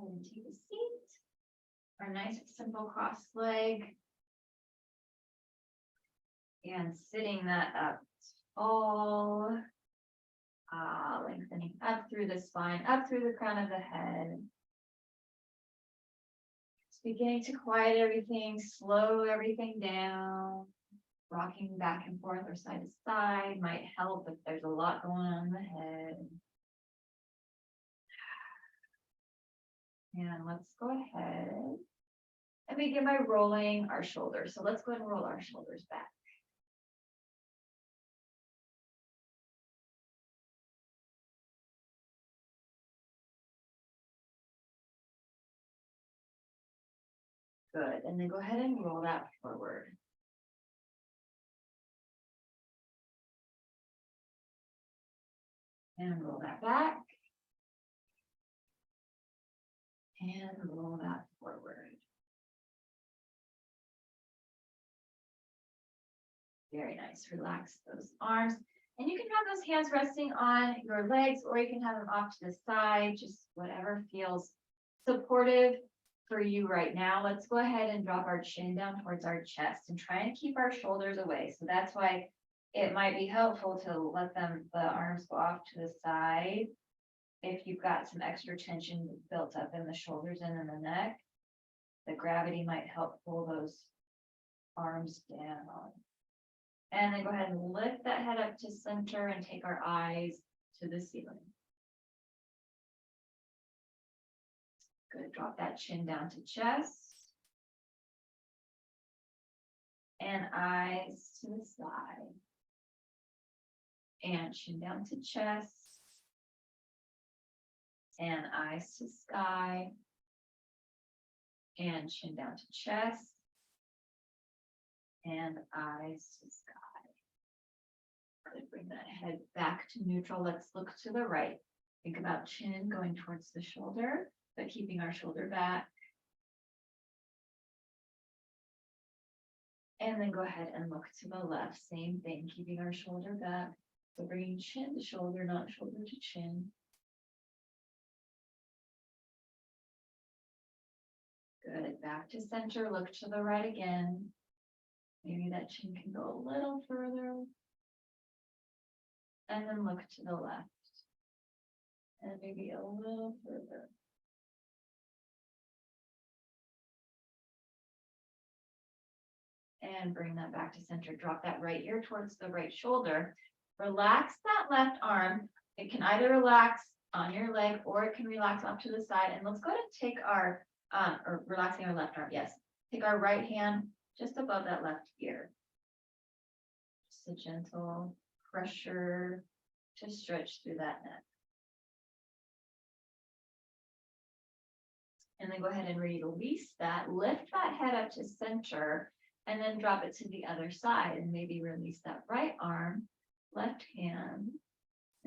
ahead and take a seat. Our nice simple cross leg. And sitting that up tall. Lengthening up through the spine, up through the crown of the head. Just beginning to quiet everything, slow everything down. Rocking back and forth or side to side might help if there's a lot going on in the head. And let's go ahead and begin by rolling our shoulders. So let's go ahead and roll our shoulders back. Good, and then go ahead and roll that forward. And roll that back. And roll that forward. Very nice, relax those arms. And you can have those hands resting on your legs, or you can have them off to the side, just whatever feels supportive for you right now. Let's go ahead and drop our chin down towards our chest and try and keep our shoulders away. So that's why it might be helpful to let the arms go off to the side. If you've got some extra tension built up in the shoulders and in the neck, the gravity might help pull those arms down. And then go ahead and lift that head up to center and take our eyes to the ceiling. Good, drop that chin down to chest. And eyes to the side. And chin down to chest. And eyes to sky. And chin down to chest. And eyes to sky. Good, bring that head back to neutral. Let's look to the right. Think about chin going towards the shoulder, but keeping our shoulder back. And then go ahead and look to the left. Same thing, keeping our shoulder back. So bringing chin to shoulder, not shoulder to chin. Good, back to center, look to the right again. Maybe that chin can go a little further. And then look to the left. And maybe a little further. And bring that back to center. Drop that right ear towards the right shoulder. Relax that left arm. It can either relax on your leg or it can relax off to the side. And let's go ahead and take our, or relaxing our left arm, yes. Take our right hand just above that left ear. Just a gentle pressure to stretch through that neck. And then go ahead and release that. Lift that head up to center. And then drop it to the other side and maybe release that right arm, left hand,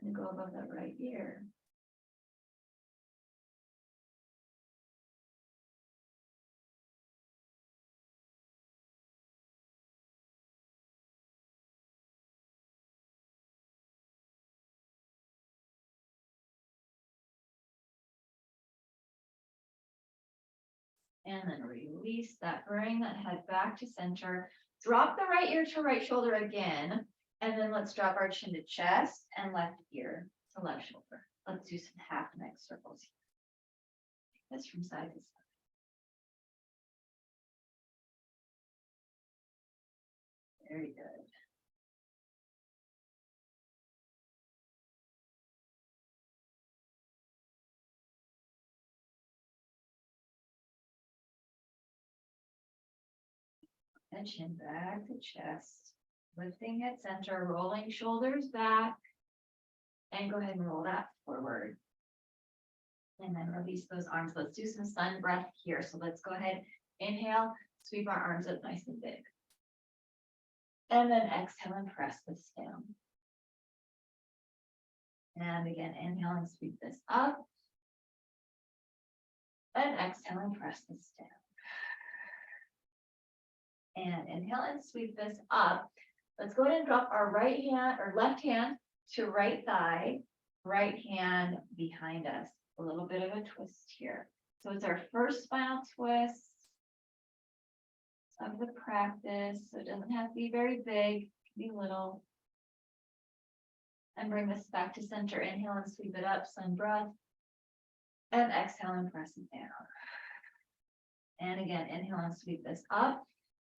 and go above that right ear. And then release that, bring that head back to center. Drop the right ear to right shoulder again. And then let's drop our chin to chest and left ear to left shoulder. Let's do some half neck circles here. This from side to side. Very good. And chin back to chest, lifting at center, rolling shoulders back, and go ahead and roll that forward. And then release those arms. Let's do some sun breath here. So let's go ahead, inhale, sweep our arms up nice and big. And then exhale and press this down. And again, inhale and sweep this up. And exhale and press this down. And inhale and sweep this up. Let's go ahead and drop our right hand or left hand to right thigh, right hand behind us. A little bit of a twist here. So it's our first spinal twist of the practice. So it doesn't have to be very big, it can be little. And bring this back to center. Inhale and sweep it up, sun breath. And exhale and press it down. And again, inhale and sweep this up.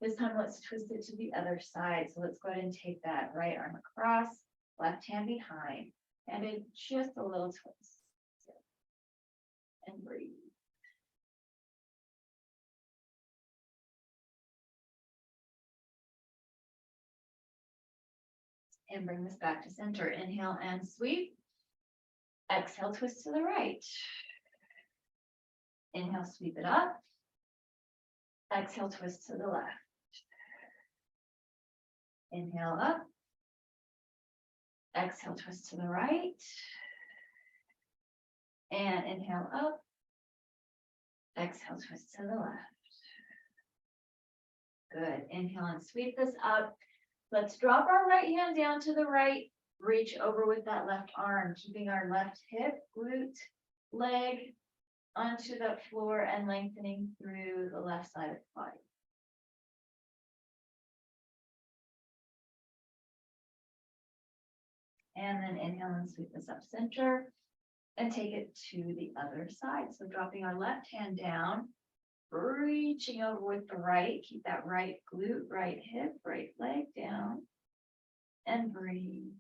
This time, let's twist it to the other side. So let's go ahead and take that right arm across, left hand behind, and in just a little twist. And breathe. And bring this back to center. Inhale and sweep. Exhale, twist to the right. Inhale, sweep it up. Exhale, twist to the left. Inhale up. Exhale, twist to the right. And inhale up. Exhale, twist to the left. Good. Inhale and sweep this up. Let's drop our right hand down to the right. Reach over with that left arm, keeping our left hip, glute, leg onto the floor and lengthening through the left side of the body. And then inhale and sweep this up center and take it to the other side. So dropping our left hand down, reaching over with the right, keep that right glute, right hip, right leg down, and breathe.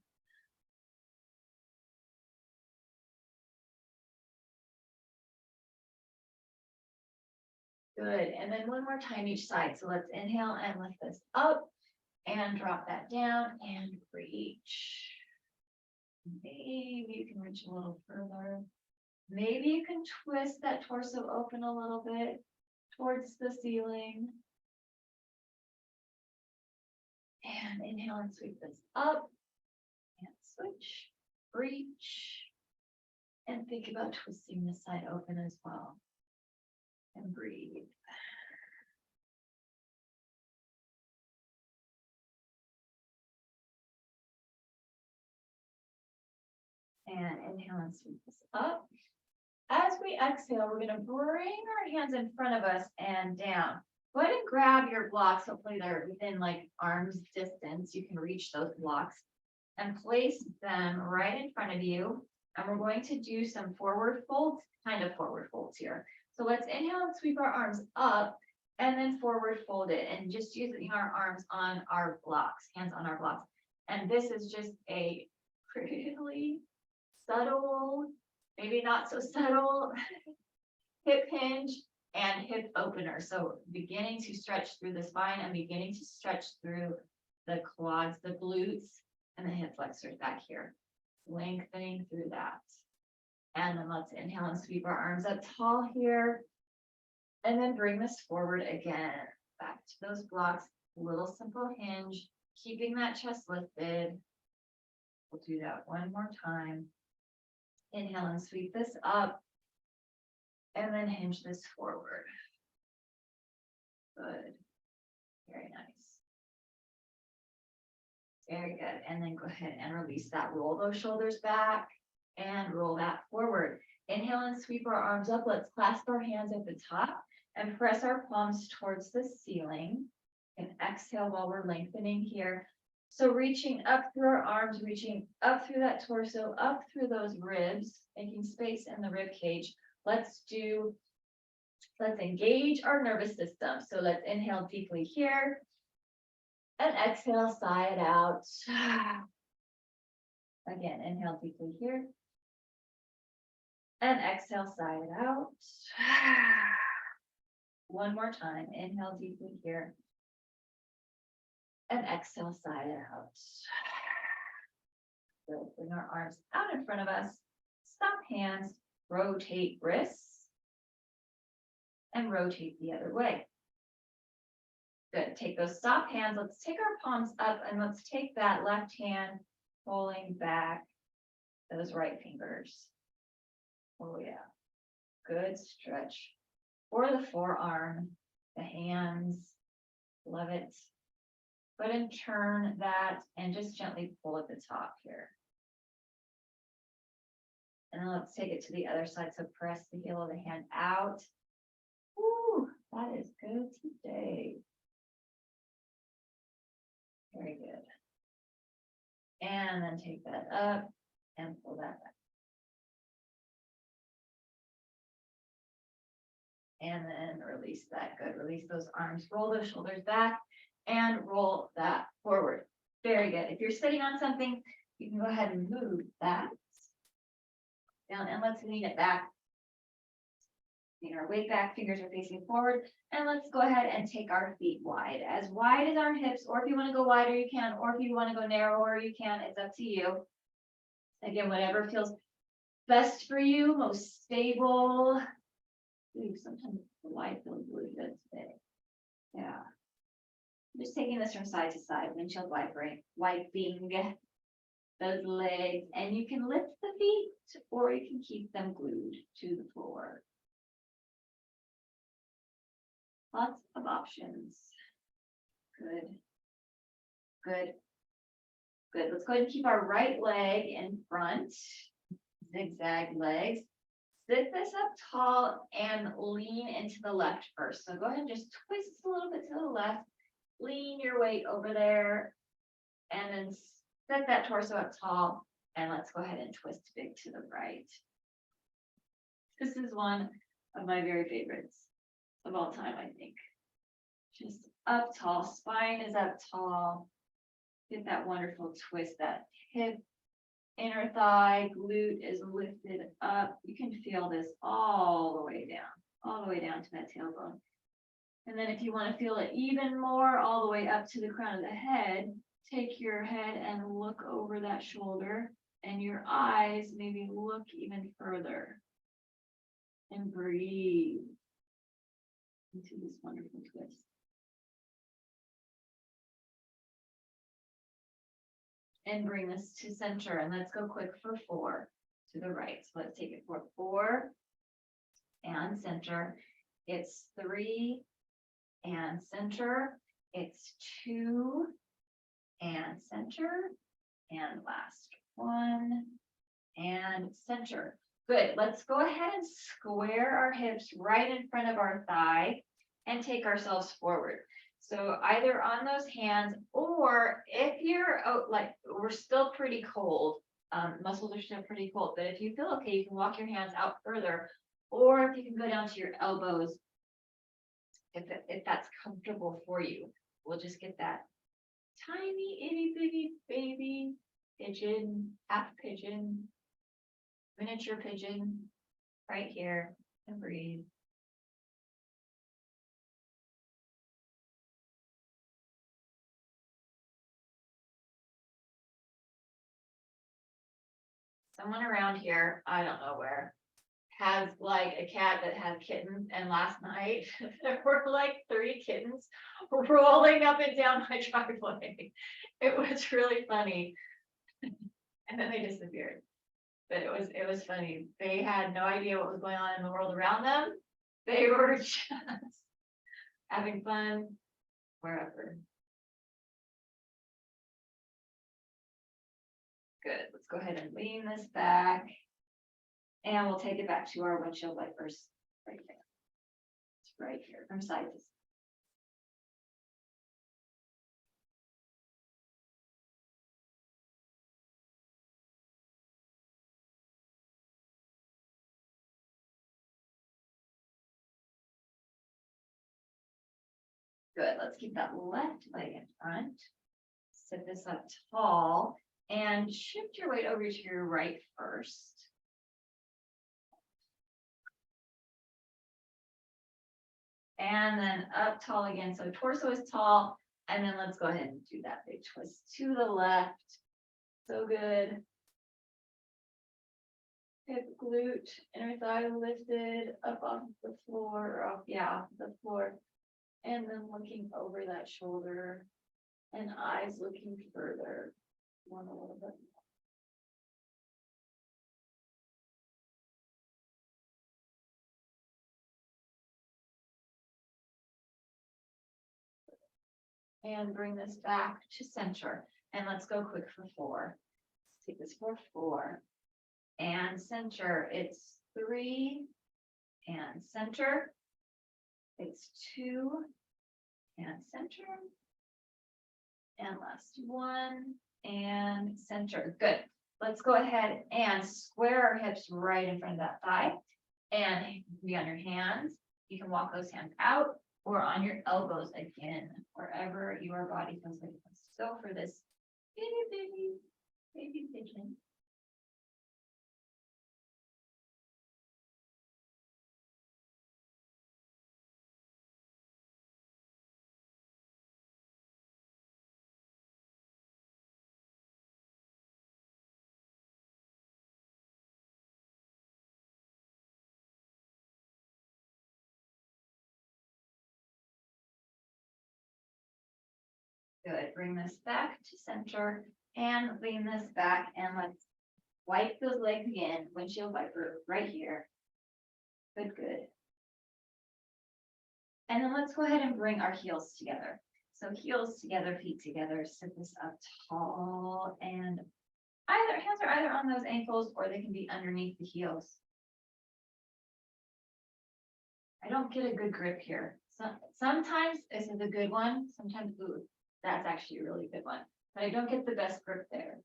Good, and then one more time each side. So let's inhale and lift this up and drop that down and reach. Maybe you can reach a little further. Maybe you can twist that torso open a little bit towards the ceiling. And inhale and sweep this up and switch, reach, and think about twisting this side open as well. And breathe. And inhale and sweep this up. As we exhale, we're going to bring our hands in front of us and down. Go ahead and grab your blocks. Hopefully they're within like arm's distance. You can reach those blocks and place them right in front of you. And we're going to do some forward folds, kind of forward folds here. So let's inhale and sweep our arms up and then forward fold it and just using our arms on our blocks, hands on our blocks. And this is just a pretty subtle, maybe not so subtle hip hinge and hip opener. So beginning to stretch through the spine and beginning to stretch through the quads, the glutes, and the hip flexors back here, lengthening through that. And then let's inhale and sweep our arms up tall here. And then bring this forward again, back to those blocks, little simple hinge, keeping that chest lifted. We'll do that one more time. Inhale and sweep this up. And then hinge this forward. Good. Very nice. Very good. And then go ahead and release that. Roll those shoulders back and roll that forward. Inhale and sweep our arms up. Let's clasp our hands at the top and press our palms towards the ceiling. And exhale while we're lengthening here. So reaching up through our arms, reaching up through that torso, up through those ribs, making space in the rib cage. Let's engage our nervous system. So let's inhale deeply here and exhale, sigh it out. Again, inhale deeply here and exhale, sigh it out. One more time, inhale deeply here and exhale, sigh it out. So bring our arms out in front of us, stop hands, rotate wrists, and rotate the other way. Good, take those stop hands, let's take our palms up and let's take that left hand, pulling back those right fingers. Oh yeah, good stretch for the forearm, the hands, love it. But then turn that and just gently pull at the top here. And then let's take it to the other side. So press the heel of the hand out. Ooh, that is good today. Very good. And then take that up and pull that back. And then release that. Good. Release those arms. Roll those shoulders back and roll that forward. Very good. If you're sitting on something, you can go ahead and move that down, and let's lean it back. Lean our weight back, fingers are facing forward, and let's go ahead and take our feet wide as our hips, or if you want to go wider, you can, or if you want to go narrower, you can. It's up to you. Again, whatever feels best for you, most stable. Ooh, sometimes the wide feels really good today. Yeah. I'm just taking this from side to side, windshield wiping those legs, and you can lift the feet or you can keep them glued to the floor. Lots of options. Good. Good. Good. Let's go ahead and keep our right leg in front. Zigzag legs. Sit this up tall and lean into the left first. So go ahead and just twist a little bit to the left. Lean your weight over there. And then set that torso up tall. And let's go ahead and twist big to the right. This is one of my very favorites of all time, I think. Just up tall, spine is up tall. Get that wonderful twist, that hip, inner thigh, glute is lifted up. You can feel this all the way down to that tailbone. And then if you want to feel it even more, all the way up to the crown of the head, take your head and look over that shoulder, and your eyes maybe look even further. And breathe into this wonderful twist. And bring this to center, and let's go quick for 4 to the right. So let's take it for 4 and center. It's 3 and center. It's 2 and center. And last 1 and center. Good. Let's go ahead and square our hips right in front of our thigh and take ourselves forward. So either on those hands, or if you're like, we're still pretty cold, muscles are still pretty cold, but if you feel okay, you can walk your hands out further, or if you can go down to your elbows, if that's comfortable for you. We'll just get that tiny itty bitty baby pigeon, half pigeon, miniature pigeon right here, and breathe. Someone around here, I don't know where, has like a cat that had kittens, and last night there were like 3 kittens rolling up and down my driveway. It was really funny. And then they disappeared. But it was funny. They had no idea what was going on in the world around them. They were just having fun wherever. Good. Let's go ahead and lean this back. And we'll take it back to our windshield wipers right there. It's right here from side to side. Good. Let's keep that left leg in front. Sit this up tall and shift your weight over to your right first. And then up tall again. So torso is tall. And then let's go ahead and do that big twist to the left. So good. Hip, glute, inner thigh lifted up off the floor, off the floor. And then looking over that shoulder, and eyes looking further. One a little bit more. And bring this back to center. And let's go quick for 4. Let's take this for 4. and center. It's 3 and center. It's 2 and center. And last 1 and center. Good. Let's go ahead and square our hips right in front of that thigh and be on your hands. You can walk those hands out or on your elbows again, wherever your body feels like it wants to go for this baby pigeon. Good. Bring this back to center and lean this back, and let's wipe those legs again. Windshield wiper right here. Good, good. And then let's go ahead and bring our heels together. So heels together, feet together, sit this up tall, and hands are either on those ankles or they can be underneath the heels. I don't get a good grip here. Sometimes this is a good one. Sometimes, ooh, that's actually a really good one. But I don't get the best grip there.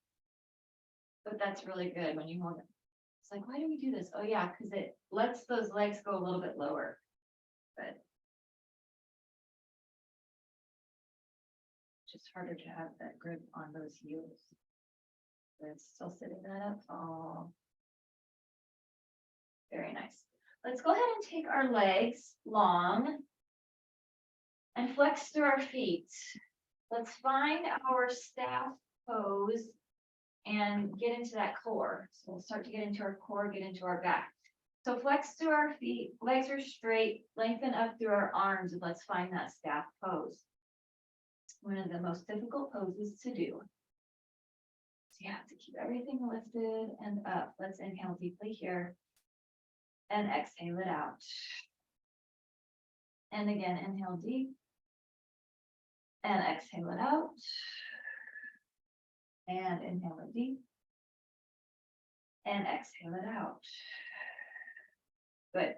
But that's really good when you hold it. It's like, why do we do this? Oh yeah, because it lets those legs go a little bit lower. But just harder to have that grip on those heels. But it's still sitting that up tall. Very nice. Let's go ahead and take our legs long and flex through our feet. Let's find our staff pose and get into that core. So we'll start to get into our core, get into our back. So flex through our feet, legs are straight, lengthen up through our arms, and let's find that staff pose. One of the most difficult poses to do. So you have to keep everything lifted and up. Let's inhale deeply here and exhale it out. And again, inhale deep and exhale it out. And inhale it deep and exhale it out. Good.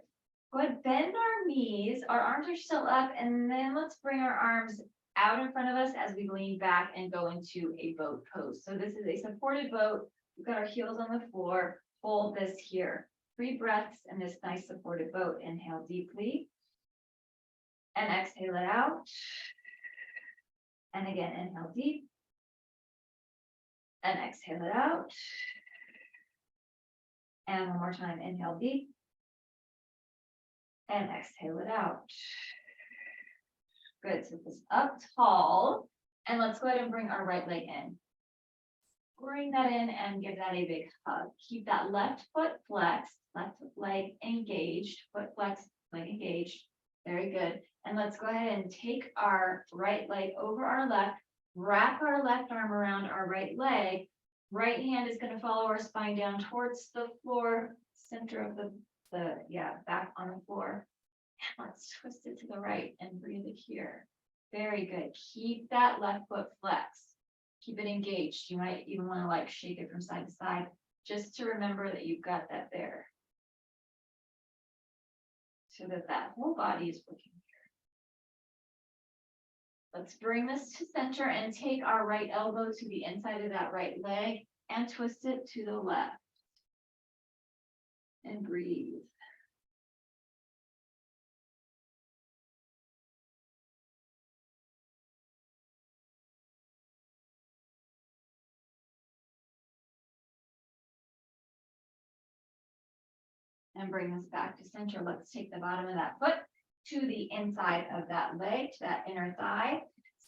Go ahead, bend our knees. Our arms are still up, and then let's bring our arms out in front of us as we lean back and go into a boat pose. So this is a supported boat. We've got our heels on the floor. Hold this here. 3 breaths in this nice supported boat. Inhale deeply and exhale it out. And again, inhale deep and exhale it out. And one more time, inhale deep and exhale it out. Good. Sit this up tall, and let's go ahead and bring our right leg in. Bring that in and give that a big hug. Keep that left foot flexed, left leg engaged, foot flexed, leg engaged. Very good. And let's go ahead and take our right leg over our left, wrap our left arm around our right leg. Right hand is going to follow our spine down towards the floor, center of the back on the floor. And let's twist it to the right and breathe it here. Very good. Keep that left foot flexed. Keep it engaged. You might even want to like shake it from side to side just to remember that you've got that there. So that whole body is working here. Let's bring this to center and take our right elbow to the inside of that right leg and twist it to the left. And breathe. And bring this back to center. Let's take the bottom of that foot to the inside of that leg, to that inner thigh.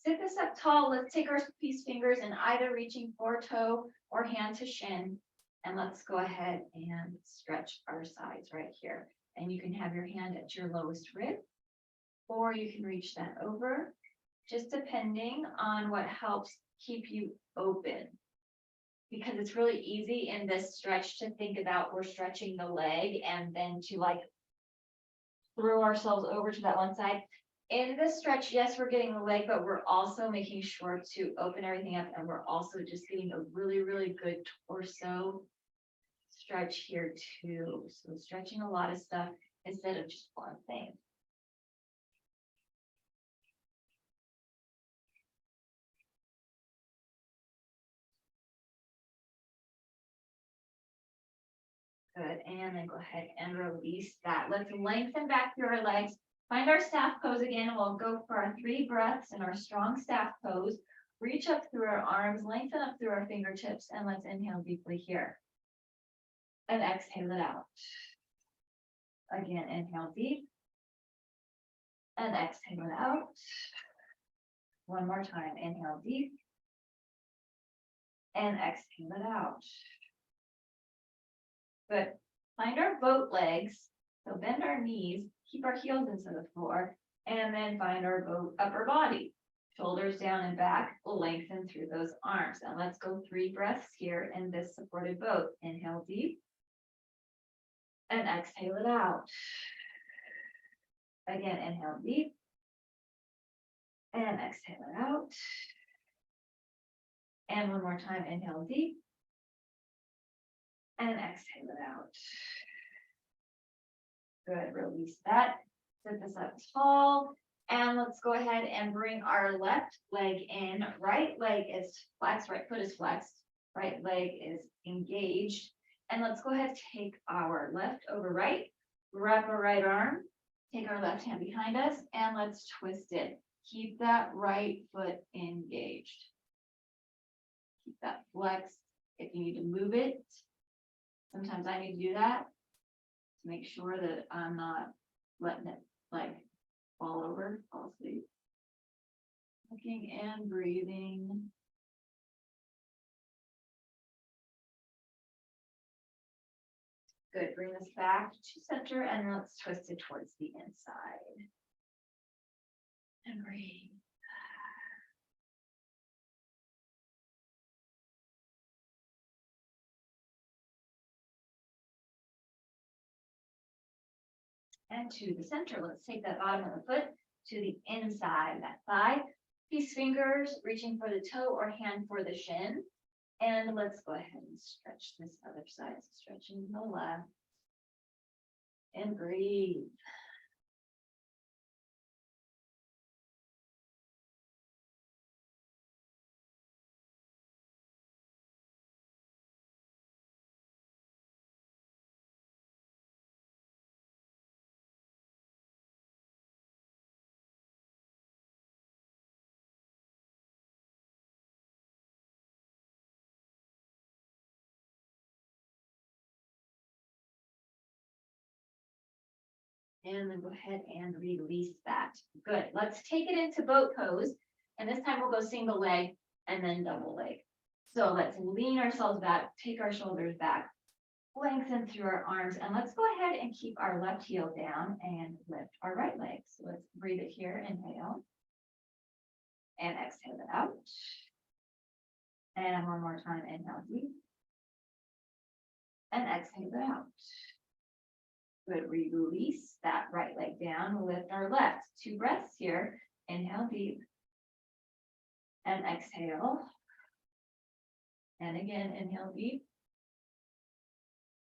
Sit this up tall. Let's take our peace fingers and either reaching for toe or hand to shin. And let's go ahead and stretch our sides right here. And you can have your hand at your lowest rib, or you can reach that over, just depending on what helps keep you open. Because it's really easy in this stretch to think about we're stretching the leg and then to like throw ourselves over to that one side. In this stretch, yes, we're getting the leg, but we're also making sure to open everything up, and we're also just getting a really, really good torso stretch here too. So stretching a lot of stuff instead of just one thing. Good, and then go ahead and release that. Let's lengthen back through our legs. Find our staff pose again. We'll go for our 3 breaths in our strong staff pose. Reach up through our arms, lengthen up through our fingertips, and let's inhale deeply here. And exhale it out. Again, inhale deep. And exhale it out. One more time, inhale deep. And exhale it out. Good. Find our boat legs. So bend our knees, keep our heels into the floor, and then find our boat upper body. Shoulders down and back, lengthen through those arms. And let's go 3 breaths here in this supported boat. Inhale deep. And exhale it out. Again, inhale deep. And exhale it out. And one more time, inhale deep. And exhale it out. Good, release that. Sit this up tall. And let's go ahead and bring our left leg in. Right leg is flexed, right foot is flexed. Right leg is engaged. And let's go ahead and take our left over right. Wrap our right arm. Take our left hand behind us. And let's twist it. Keep that right foot engaged. Keep that flexed. If you need to move it, sometimes I need to do that to make sure that I'm not letting it like fall over, fall asleep. Looking and breathing. Good, bring this back to center and let's twist it towards the inside. And breathe. And to the center, let's take that bottom of the foot to the inside, that thigh. These fingers reaching for the toe or hand for the shin. And let's go ahead and stretch this other side. So stretching the left. And breathe. And then go ahead and release that. Good. Let's take it into boat pose. And this time we'll go single leg and then double leg. So let's lean ourselves back, take our shoulders back, lengthen through our arms, and let's go ahead and keep our left heel down and lift our right leg. So let's breathe it here. Inhale. And exhale it out. And one more time. Inhale deep. And exhale it out. Good, release that right leg down, lift our left. 2 breaths here. Inhale deep. And exhale. And again, inhale deep.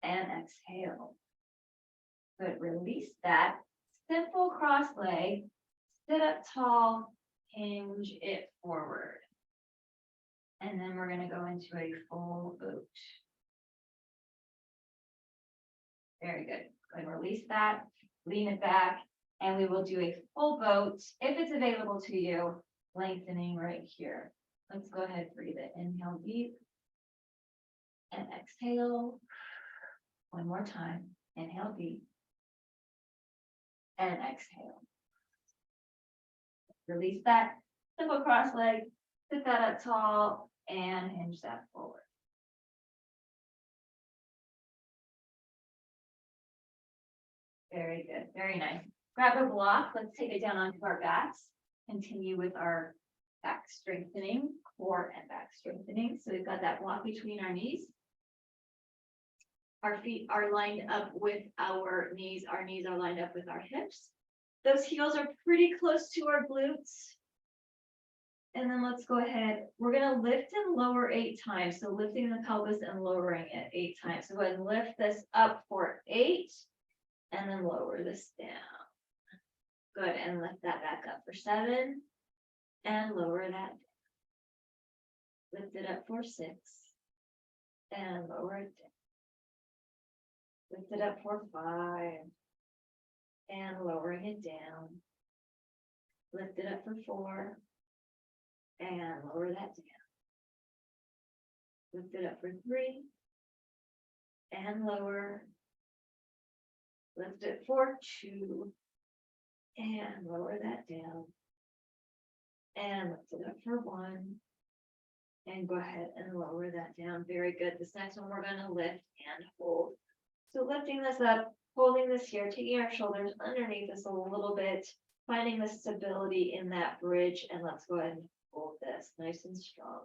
And exhale. Good, release that. Simple cross leg. Sit up tall, hinge it forward. And then we're going to go into a full boat. Very good. Go ahead and release that, lean it back, and we will do a full boat if it's available to you, lengthening right here. Let's go ahead and breathe it. Inhale deep and exhale. One more time. Inhale deep and exhale. Release that. Simple cross leg. Sit that up tall and hinge that forward. Very good. Very nice. Grab a block. Let's take it down onto our backs. Continue with our back strengthening, core and back strengthening. So we've got that block between our knees. Our feet are lined up with our knees. Our knees are lined up with our hips. Those heels are pretty close to our glutes. And then let's go ahead. We're gonna lift and lower 8 times. So lifting the pelvis and lowering it 8 times. So go ahead and lift this up for 8 and then lower this down. Good, and lift that back up for 7 and lower that down. Lift it up for 6 and lower it down. Lift it up for 5 and lowering it down. Lift it up for 4 and lower that down. Lift it up for 3 and lower. Lift it for 2 and lower that down. And lift it up for 1 and go ahead and lower that down. Very good. This next one we're going to lift and hold. So lifting this up, holding this here, taking our shoulders underneath us a little bit, finding the stability in that bridge, and let's go ahead and hold this nice and strong.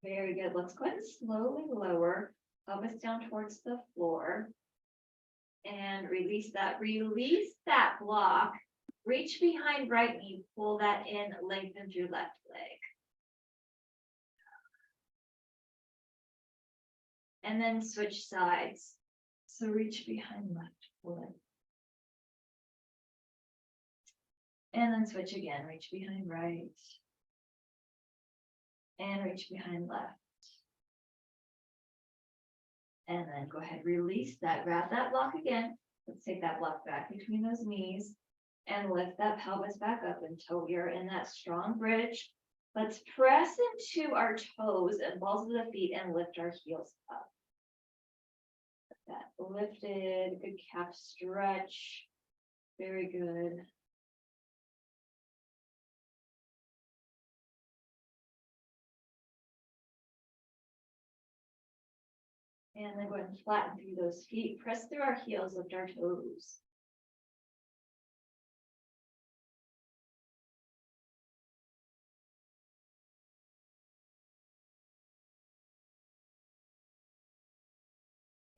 Very good. Let's go ahead and slowly lower, pelvis down towards the floor. And release that. Release that block. Reach behind right knee, pull that in, lengthen your left leg. And then switch sides. So reach behind left, pull in. And then switch again, reach behind right. And reach behind left. And then go ahead, release that, grab that block again. Let's take that block back between those knees and lift that pelvis back up until we are in that strong bridge. Let's press into our toes and balls of the feet and lift our heels up. That lifted, good calf stretch. Very good. And then go ahead and flatten through those feet. Press through our heels, lift our toes.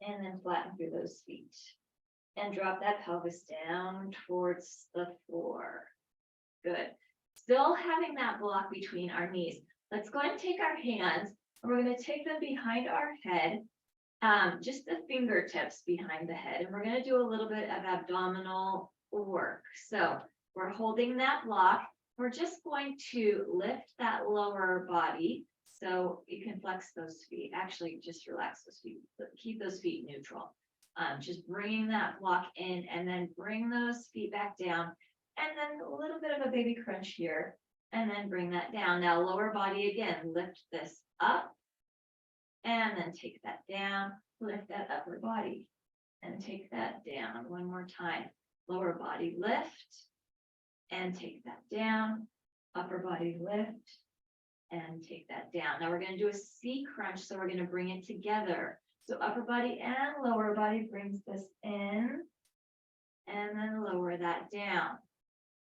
And then flatten through those feet. And drop that pelvis down towards the floor. Good. Still having that block between our knees. Let's go ahead and take our hands, and we're going to take them behind our head. Just the fingertips behind the head, and we're going to do a little bit of abdominal work. So we're holding that block. We're just going to lift that lower body so you can flex those feet. Actually, just relax those feet. Keep those feet neutral. Just bringing that block in and then bring those feet back down, and then a little bit of a baby crunch here, and then bring that down. Now lower body again, lift this up. And then take that down, lift that upper body, and take that down. One more time. Lower body lift, and take that down. Upper body lift, and take that down. Now we're going to do a C crunch, so we're going to bring it together. So upper body and lower body brings this in, and then lower that down.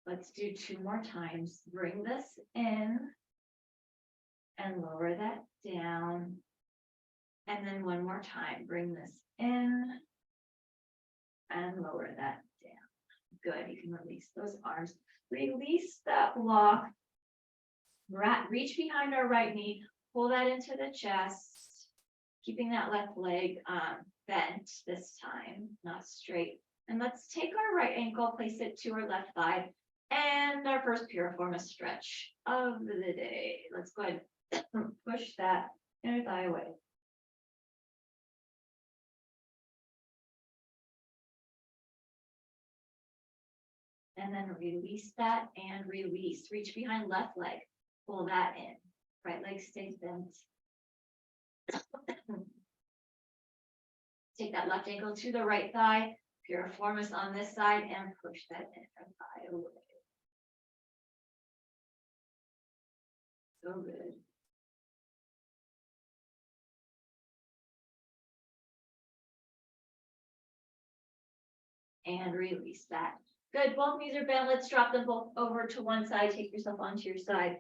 Let's do 2 more times. Bring this in, and lower that down. And then 1 more time, bring this in and lower that down. Good, you can release those arms. Release that block. Reach behind our right knee, pull that into the chest, keeping that left leg bent this time, not straight. And let's take our right ankle, place it to our left thigh, and our first piriformis stretch of the day. Let's go ahead and push that inner thigh away. And then release that and release. Reach behind left leg. Pull that in. Right leg stays bent. Take that left ankle to the right thigh. Piriformis on this side and push that inner thigh away. So good. And release that. Good, both knees are bent. Let's drop them both over to one side. Take yourself onto your side.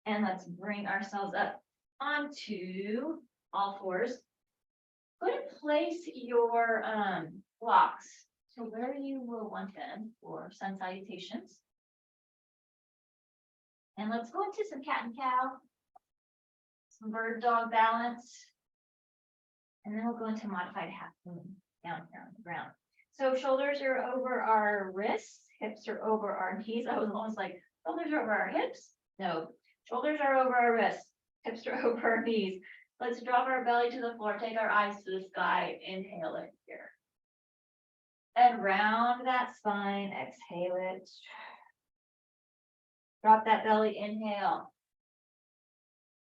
And let's bring ourselves up onto all fours. Go ahead and place your blocks to where you will want them for sun salutations. And let's go into some cat and cow, some bird dog balance. And then we'll go into modified half moon down here on the ground. So shoulders are over our wrists, hips are over our knees. I was almost like, shoulders are over our hips. No, shoulders are over our wrists, hips are over our knees. Let's drop our belly to the floor, take our eyes to the sky, inhale it here. And round that spine, exhale it. Drop that belly, inhale.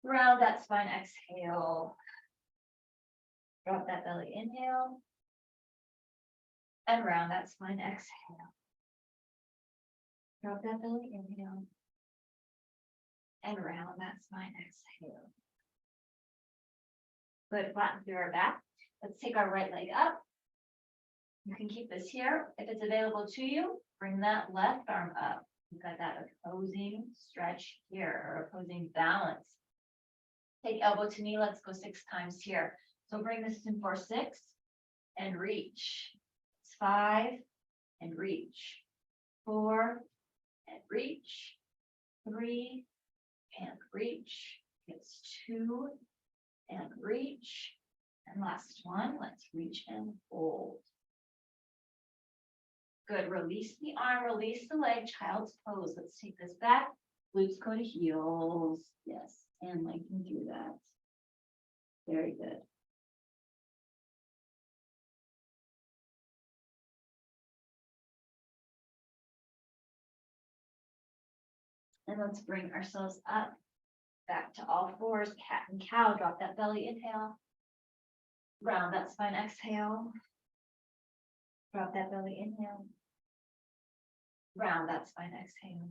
Round that spine, exhale. Drop that belly, inhale. And round that spine, exhale. Drop that belly, inhale. And round that spine, exhale. Good, flatten through our back. Let's take our right leg up. You can keep this here. If it's available to you, bring that left arm up. You've got that opposing stretch here, or opposing balance. Take elbow to knee. Let's go 6 times here. So bring this in for 6 and reach. It's 5 and reach. 4 and reach. 3 and reach. It's 2 and reach. And last one, let's reach and hold. Good, release the arm, release the leg, child's pose. Let's take this back, glutes go to heels. Yes, and lengthen through that. Very good. And let's bring ourselves up, back to all fours, cat and cow. Drop that belly, inhale. Round that spine, exhale. Drop that belly, inhale. Round that spine, exhale.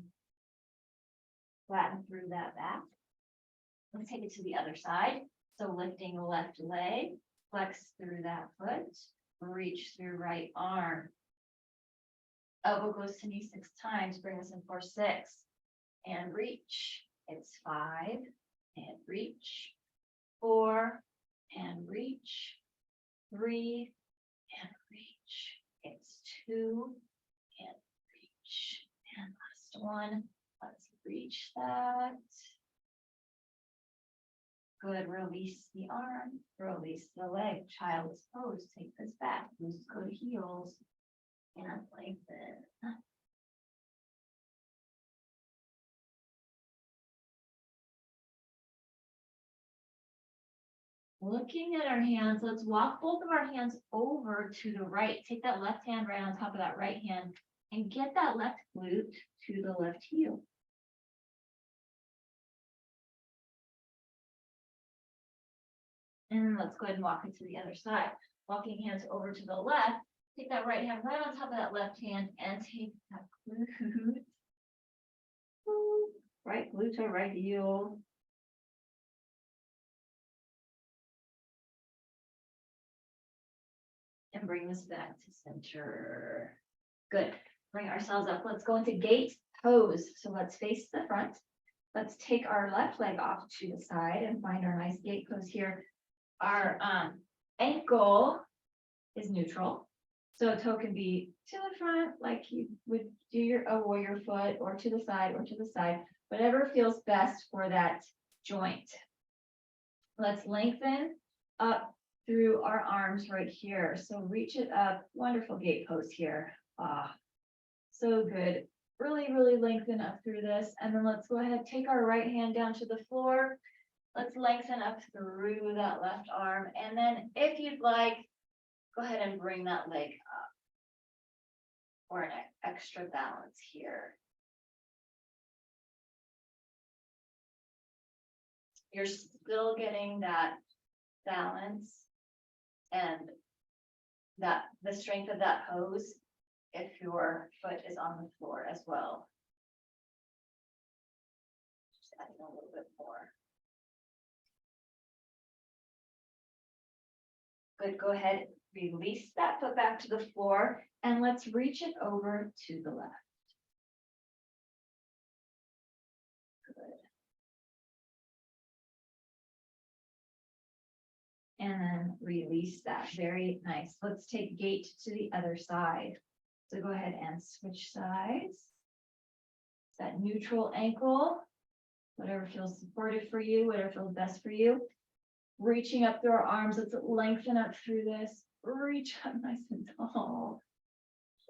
Flatten through that back. Let's take it to the other side. So lifting the left leg, flex through that foot, reach through right arm. Elbow goes to knee 6 times, bring us in for 6. And reach. It's 5 and reach. 4 and reach. 3 and reach. It's 2 and reach. And last one. Let's reach that. Good. Release the arm. Release the leg. Child's pose. Take this back. Glutes go to heels. And lengthen. Looking at our hands, let's walk both of our hands over to the right. Take that left hand right on top of that right hand and get that left glute to the left heel. And let's go ahead and walk it to the other side. Walking hands over to the left. Take that right hand right on top of that left hand and take that glute. Right glute to right heel. And bring this back to center. Good. Bring ourselves up. Let's go into gate pose. So let's face the front. Let's take our left leg off to the side and find our nice gate pose here. Our ankle is neutral. So a toe can be to the front like you would do a warrior foot, or to the side, whatever feels best for that joint. Let's lengthen up through our arms right here. So reach it up. Wonderful gate pose here. So good. Really, really lengthen up through this. And then let's go ahead, take our right hand down to the floor. Let's lengthen up through that left arm. And then if you'd like, go ahead and bring that leg up for an extra balance here. You're still getting that balance and that the strength of that pose if your foot is on the floor as well. Just adding a little bit more. Good, go ahead, Release that foot back to the floor and let's reach it over to the left. Good. And then release that. Very nice. Let's take gait to the other side. So go ahead and switch sides. That neutral ankle, whatever feels supportive for you, whatever feels best for you. Reaching up through our arms, let's lengthen up through this. Reach up nice and tall.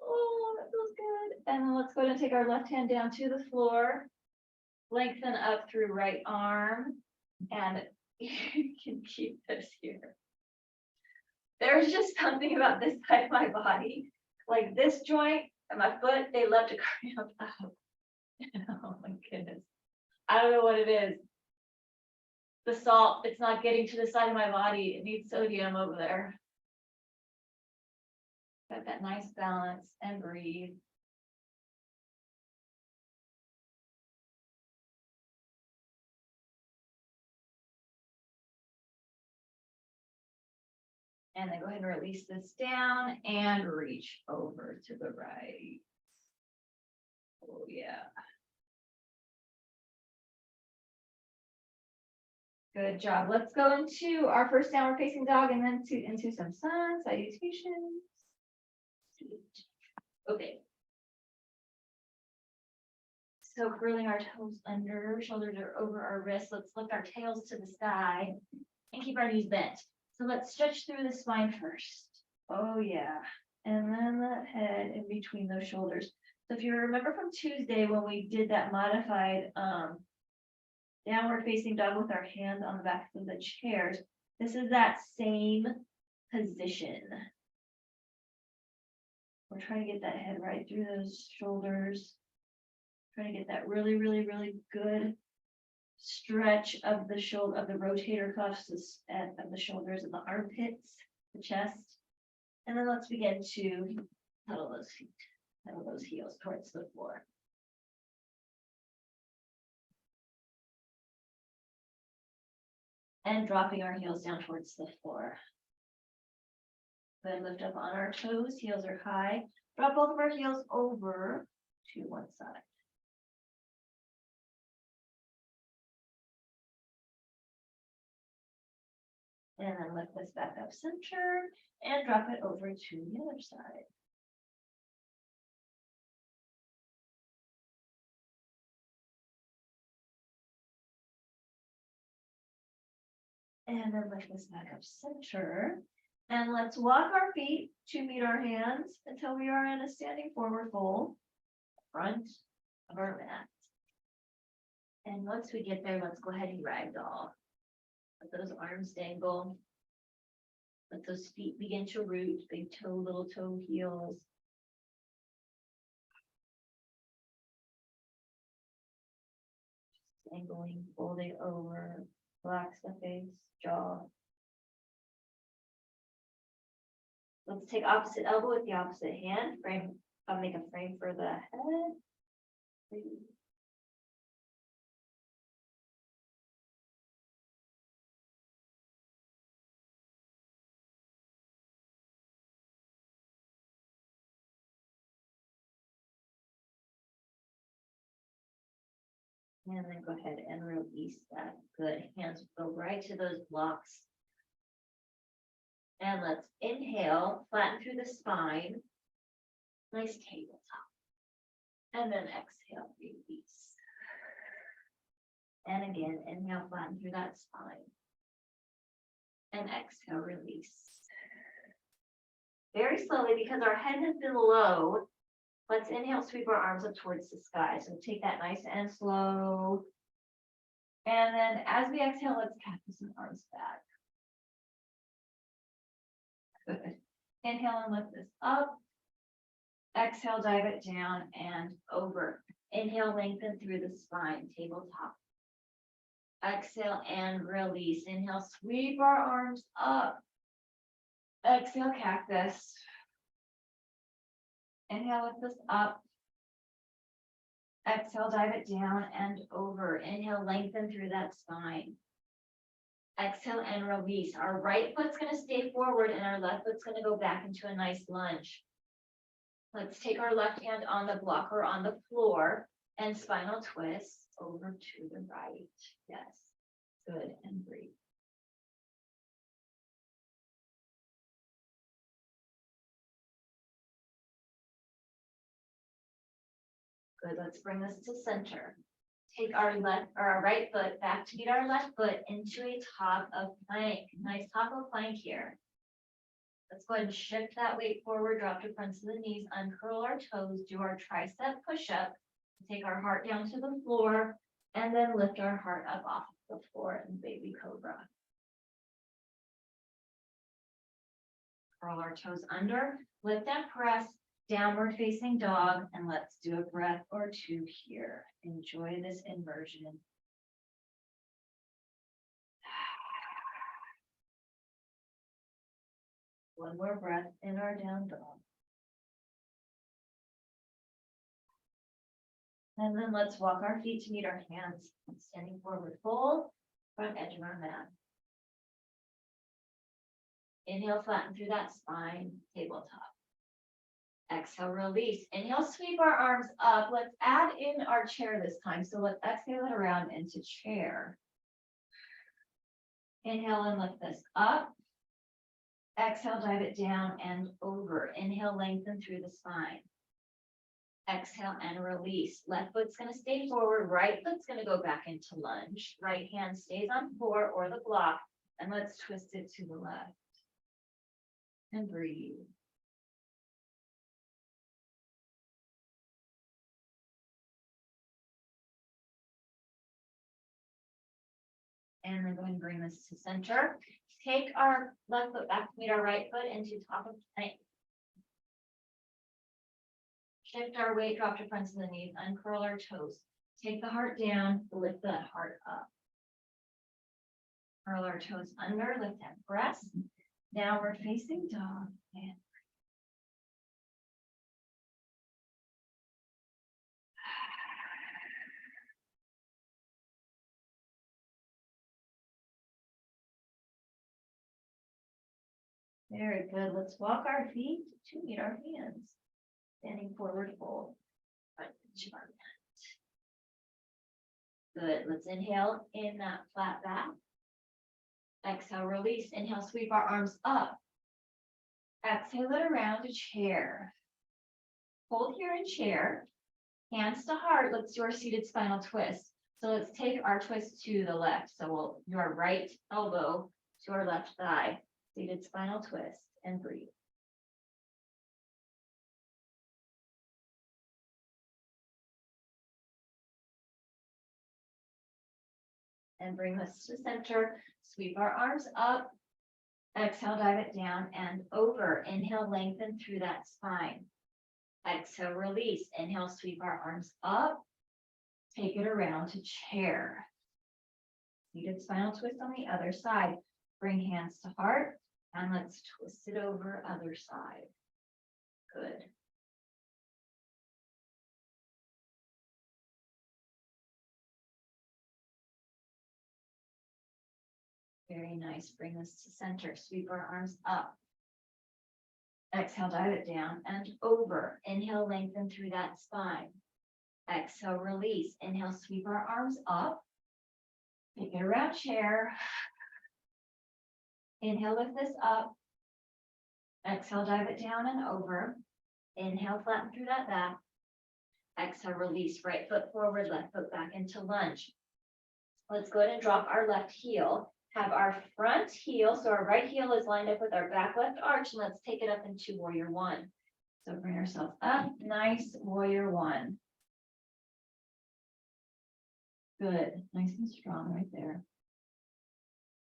Oh, that feels good. And then let's go ahead and take our left hand down to the floor. Lengthen up through right arm. And you can keep this here. There's just something about this side of my body. Like this joint and my foot, they love to cramp up. Oh my goodness. I don't know what it is. The salt, it's not getting to the side of my body. It needs sodium over there. Got that nice balance and breathe. And then go ahead and release this down and reach over to the right. Oh yeah. Good job. Let's go into our first downward facing dog and then into some sun salutations. Okay. So curling our toes under, shoulders are over our wrists. Let's lift our tails to the side and keep our knees bent. So let's stretch through the spine first. Oh yeah. And then the head in between those shoulders. So if you remember from Tuesday when we did that modified downward facing dog with our hands on the back of the chairs, this is that same position. We're trying to get that head right through those shoulders. Trying to get that really, really, really good stretch of the shoulder, of the rotator cuffs, of the shoulders and the armpits, the chest. And then let's begin to pedal those feet, pedal those heels towards the floor. And dropping our heels down towards the floor. Then lift up on our toes, heels are high. Drop both of our heels over to one side. And then lift this back up center and drop it over to the other side. And then lift this back up center. And let's walk our feet to meet our hands until we are in a standing forward fold, front of our mat. And once we get there, let's go ahead and ragdoll. Let those arms dangle. Let those feet begin to root, big toe, little toe heels. Just dangling, folding over, relax the face, jaw. Let's take opposite elbow with the opposite hand. Frame, make a frame for the head. And then go ahead and release that. Good. Hands go right to those blocks. And let's inhale, flatten through the spine. Nice tabletop. And then exhale, release. And again, inhale, flatten through that spine. And exhale, release. Very slowly, because our head has been low, let's inhale, sweep our arms up towards the sky. So take that nice and slow. And then as we exhale, let's cactus some arms back. Good. Inhale and lift this up. Exhale, dive it down and over. Inhale, lengthen through the spine, tabletop. Exhale and release. Inhale, sweep our arms up. Exhale, cactus. Inhale, lift this up. Exhale, dive it down and over. Inhale, lengthen through that spine. Exhale and release. Our right foot's gonna stay forward and our left foot's gonna go back into a nice lunge. Let's take our left hand on the block or on the floor and spinal twist over to the right. Yes, good, and breathe. Good, let's bring this to center. Take our left or our right foot back to meet our left foot into a top of plank. Nice top of plank here. Let's go ahead and shift that weight forward, drop to front of the knees, uncurl our toes, do our tricep push-up, take our heart down to the floor, and then lift our heart up off the floor in baby cobra. Curl our toes under, lift and press, downward facing dog, and let's do a breath or two here. Enjoy this inversion. One more breath in our down dog. And then let's walk our feet to meet our hands. Standing forward fold, front edge of our mat. Inhale, flatten through that spine, tabletop. Exhale, release. Inhale, sweep our arms up. Let's add in our chair this time. So let's exhale it around into chair. Inhale and lift this up. Exhale, dive it down and over. Inhale, lengthen through the spine. Exhale and release. Left foot's going to stay forward. Right foot's going to go back into lunge. Right hand stays on floor or the block. And let's twist it to the left. And breathe. And then go ahead and bring this to center. Take our left foot back to meet our right foot into top of plank. Shift our weight, drop to front of the knees, uncurl our toes. Take the heart down, lift that heart up. Curl our toes under, lift and press. Downward facing dog. And very good. Let's walk our feet to meet our hands. Standing forward fold. Front edge of our mat. Good. Let's inhale in that flat back. Exhale, release. Inhale, sweep our arms up. Exhale it around to chair. Hold here in chair. Hands to heart. Let's do our seated spinal twist. So let's take our twist to the left. So we'll do our right elbow to our left thigh. Seated spinal twist and breathe. And bring this to center. Sweep our arms up. Exhale, dive it down and over. Inhale, lengthen through that spine. Exhale, release. Inhale, sweep our arms up. Take it around to chair. Seated spinal twist on the other side. Bring hands to heart. And let's twist it over other side. Good. Very nice. Bring this to center. Sweep our arms up. Exhale, dive it down and over. Inhale, lengthen through that spine. Exhale, release. Inhale, sweep our arms up. Take it around chair. Inhale, lift this up. Exhale, dive it down and over. Inhale, flatten through that back. Exhale, release. Right foot forward, left foot back into lunge. Let's go ahead and drop our left heel. Have our front heel, so our right heel is lined up with our back left arch, and let's take it up into warrior one. So bring ourselves up, nice warrior one. Good, nice and strong right there.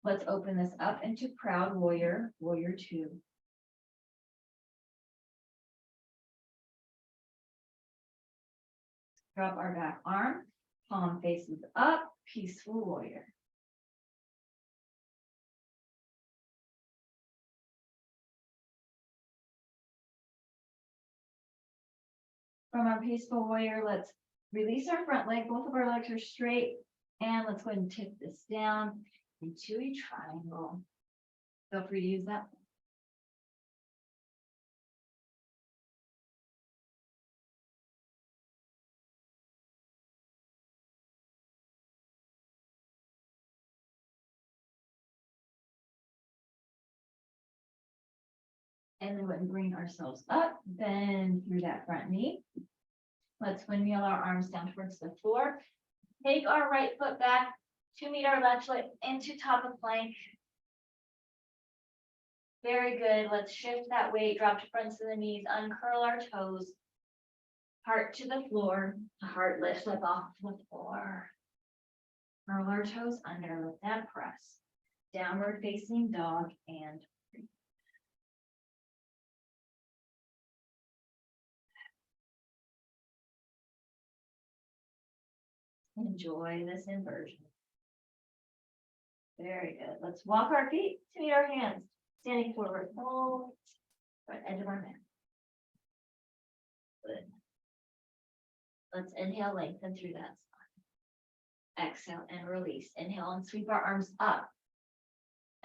Let's open this up into proud warrior, warrior two. Drop our back arm, palm faces up, peaceful warrior. From our peaceful warrior, let's release our front leg. Both of our legs are straight. And let's go ahead and tip this down. into a triangle. Feel free to use that. And then we'll bring ourselves up, bend through that front knee. Let's windmill our arms down towards the floor. Take our right foot back to meet our left foot into top of plank. Very good. Let's shift that weight, drop to fronts of the knees, uncurl our toes. Heart to the floor, heart lifts up off the floor. Curl our toes under, lift that press. Downward facing dog and breathe. Enjoy this inversion. Very good. Let's walk our feet to meet our hands. Standing forward, hold, front edge of our mat. Good. Let's inhale, lengthen through that spine. Exhale and release. Inhale and sweep our arms up.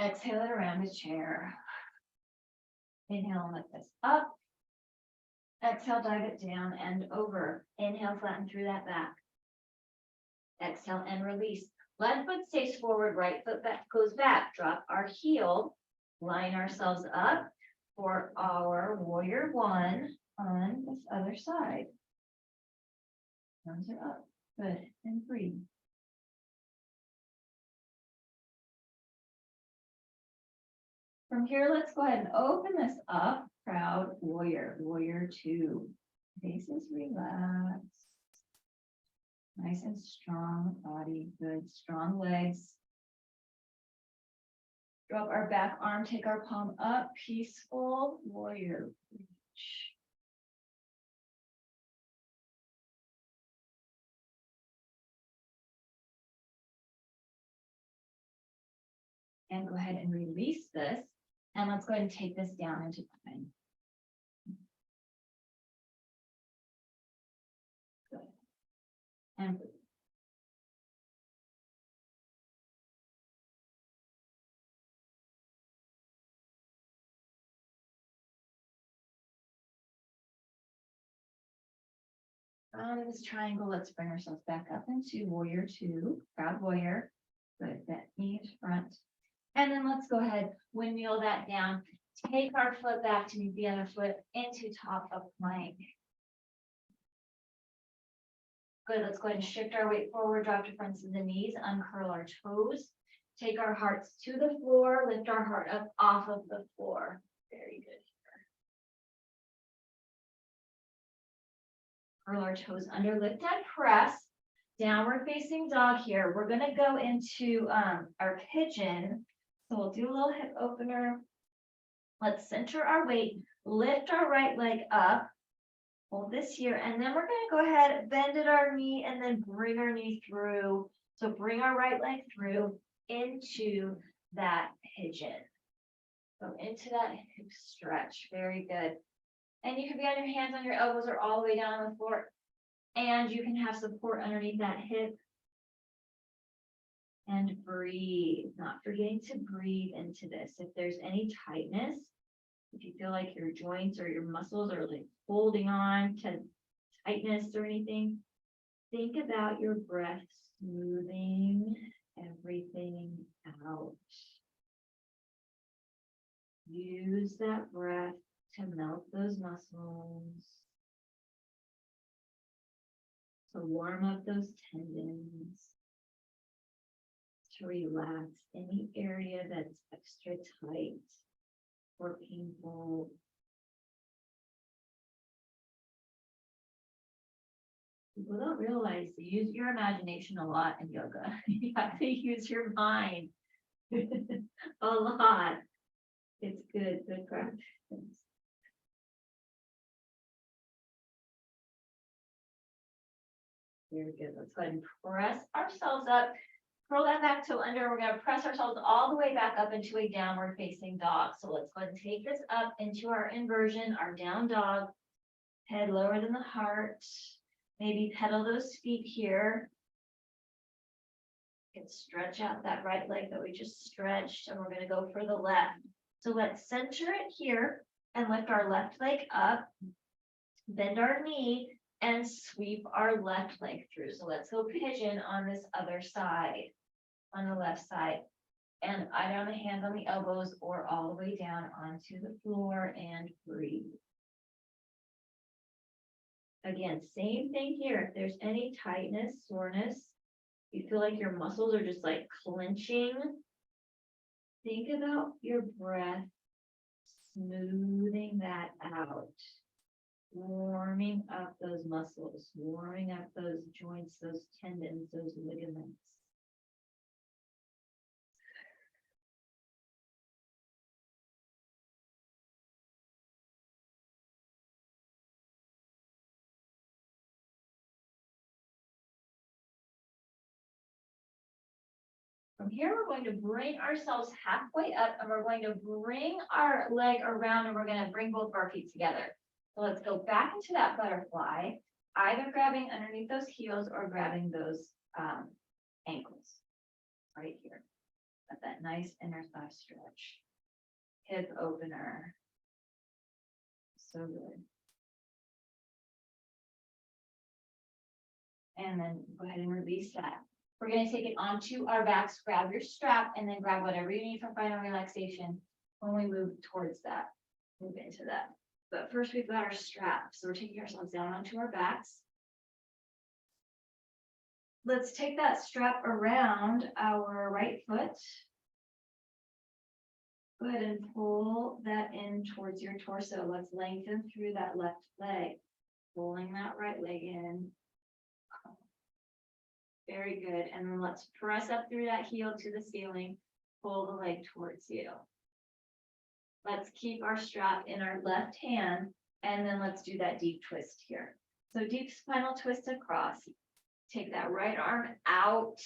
Exhale it around a chair. Inhale and lift this up. Exhale, dive it down and over. Inhale, flatten through that back. Exhale and release. Left foot stays forward, right foot back goes back. Drop our heel. Line ourselves up for our warrior one on this other side. Arms are up. Good. And breathe. From here, let's go ahead and open this up. Proud warrior, warrior two. Faces relaxed. Nice and strong body. Good. Strong legs. Drop our back arm, take our palm up, peaceful warrior reach. And go ahead and release this. And let's go ahead and take this down into plank. Good. And breathe. From this triangle, let's bring ourselves back up into warrior two, proud warrior. Good, that knee to front. And then let's go ahead, windmill that down. Take our foot back to meet the other foot into top of plank. Good, let's go ahead and shift our weight forward, drop to fronts of the knees, uncurl our toes. Take our hearts to the floor, lift our heart up off of the floor. Very good. Curl our toes under, lift and press. Downward facing dog here. We're gonna go into our pigeon. So we'll do a little hip opener. Let's center our weight, lift our right leg up, hold this here, and then we're gonna go ahead, bend at our knee, and then bring our knee through. So bring our right leg through into that pigeon. So into that hip stretch. Very good. And you can be on your hands, on your elbows, or all the way down on the floor. And you can have support underneath that hip. And breathe, not forgetting to breathe into this. If there's any tightness, if you feel like your joints or your muscles are like holding on to tightness or anything, think about your breath smoothing everything out. Use that breath to melt those muscles, to warm up those tendons, to relax any area that's extra tight or painful. People don't realize you use your imagination a lot in yoga. You have to use your mind a lot. It's good practice. Very good. Let's go ahead and press ourselves up. Curl that back toe under. We're going to press ourselves all the way back up into a downward facing dog. So let's go ahead and take this up into our inversion, our down dog. Head lower than the heart. Maybe pedal those feet here. And stretch out that right leg that we just stretched, and we're gonna go for the left. So let's center it here and lift our left leg up, bend our knee, and sweep our left leg through. So let's go pigeon on this other side, on the left side. And either on the hands on the elbows or all the way down onto the floor and breathe. Again, same thing here. If there's any tightness, soreness, you feel like your muscles are just like clenching, think about your breath, smoothing that out, warming up those muscles, warming up those joints, those tendons, those ligaments. From here, we're going to bring ourselves halfway up, and we're going to bring our leg around, and we're going to bring both of our feet together. So let's go back into that butterfly, either grabbing underneath those heels or grabbing those ankles right here. Got that nice inner thigh stretch. Hip opener. So good. And then go ahead and release that. We're going to take it onto our backs, grab your strap, and then grab whatever you need for final relaxation when we move towards that, move into that. But first we've got our strap. So we're taking ourselves down onto our backs. Let's take that strap around our right foot. Go ahead and pull that in towards your torso. Let's lengthen through that left leg, pulling that right leg in. Very good. And then let's press up through that heel to the ceiling. Pull the leg towards you. Let's keep our strap in our left hand. And then let's do that deep twist here. So deep spinal twist across. Take that right arm out.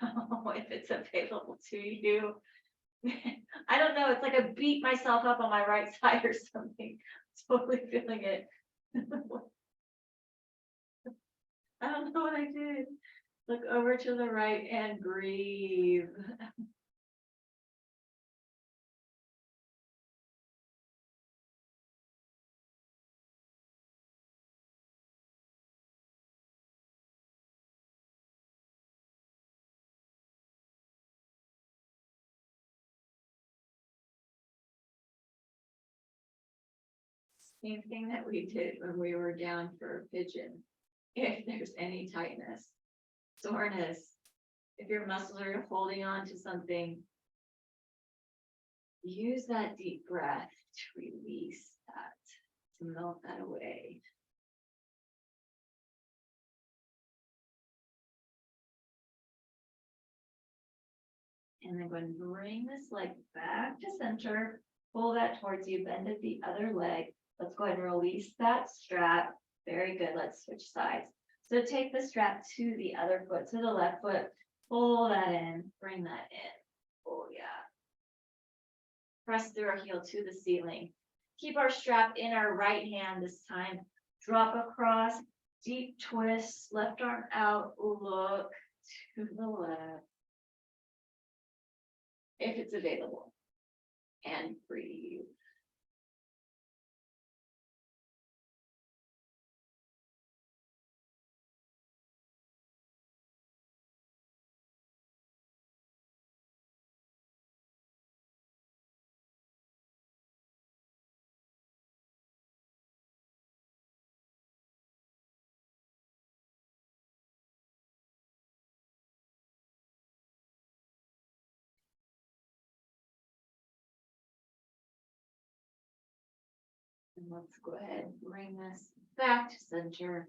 If it's available to you. I don't know. It's like I beat myself up on my right side or something. Totally feeling it. I don't know what I did. Look over to the right and breathe. Same thing that we did when we were down for pigeon. If there's any tightness, soreness, if your muscles are holding on to something, use that deep breath to release that, to melt that away. And then go and bring this leg back to center, pull that towards you, bend at the other leg. Let's go ahead and release that strap. Very good. Let's switch sides. So take the strap to the other foot, to the left foot, pull that in, bring that in. Oh yeah. Press through our heel to the ceiling. Keep our strap in our right hand this time. Drop across, deep twist, left arm out, look to the left. If it's available. And breathe. And let's go ahead and bring this back to center.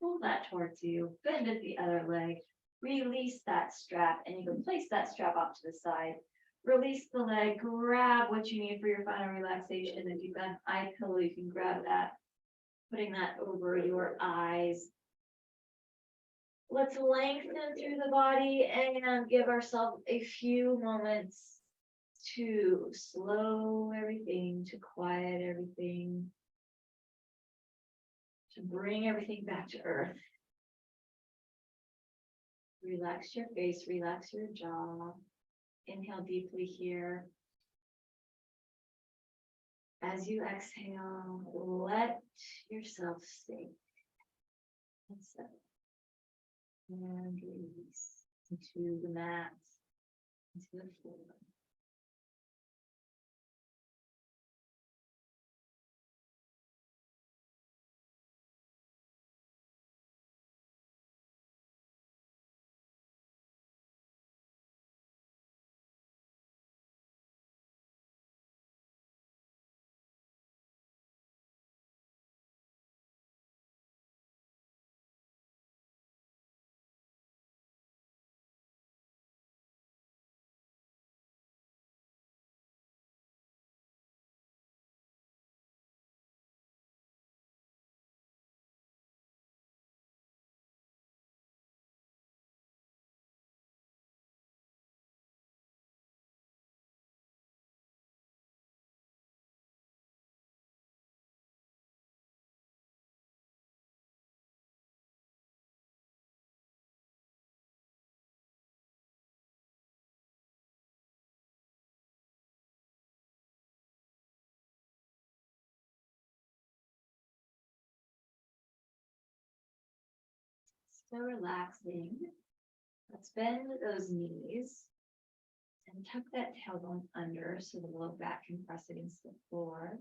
Pull that towards you, bend at the other leg, release that strap, and you can place that strap off to the side. Release the leg, grab what you need for your final relaxation. If you've got an eye pillow, you can grab that, putting that over your eyes. Let's lengthen through the body and give ourselves a few moments to slow everything, to quiet everything, to bring everything back to earth. Relax your face, relax your jaw. Inhale deeply here. As you exhale, let yourself sink. And settle. And release into the mat, into the floor. So relaxing. Let's bend those knees and tuck that tailbone under so the low back can press against the floor.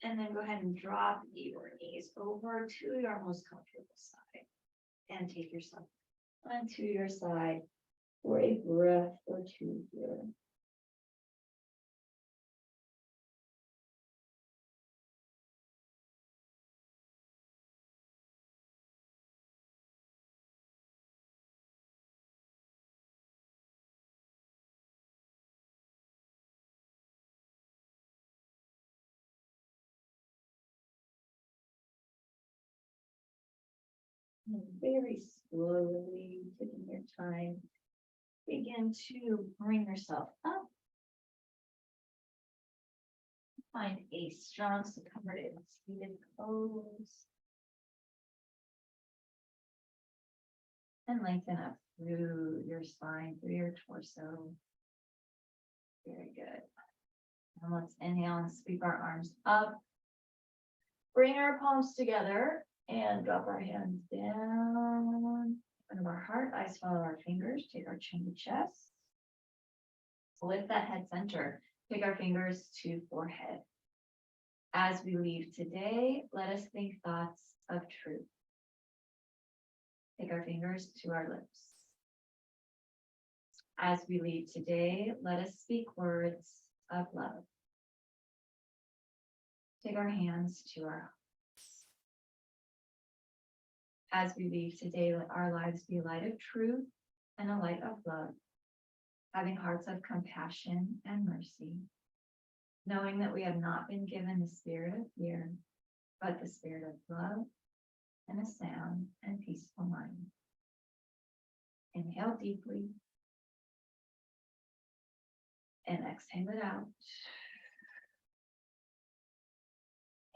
And then go ahead and drop your knees over to your most comfortable side and take yourself onto your side for a breath or two here. And very slowly, taking your time, begin to bring yourself up. Find a strong supported seated pose. And lengthen up through your spine, through your torso. Very good. And let's inhale and sweep our arms up. Bring our palms together and drop our hands down in front of our heart. Eyes follow our fingers. Take our chin to chest. Lift that head center. Take our fingers to forehead. As we leave today, let us think thoughts of truth. Take our fingers to our lips. As we leave today, let us speak words of love. Take our hands to our hearts. As we leave today, let our lives be a light of truth and a light of love, having hearts of compassion and mercy, knowing that we have not been given the spirit of fear, but the spirit of love and a sound and peaceful mind. Inhale deeply and exhale it out.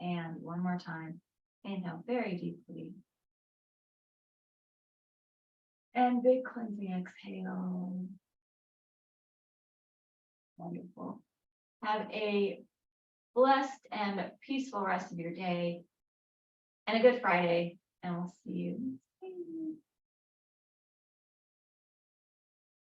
And one more time, inhale very deeply. And big cleansing exhale. Wonderful. Have a blessed and peaceful rest of your day and a good Friday. And we'll see you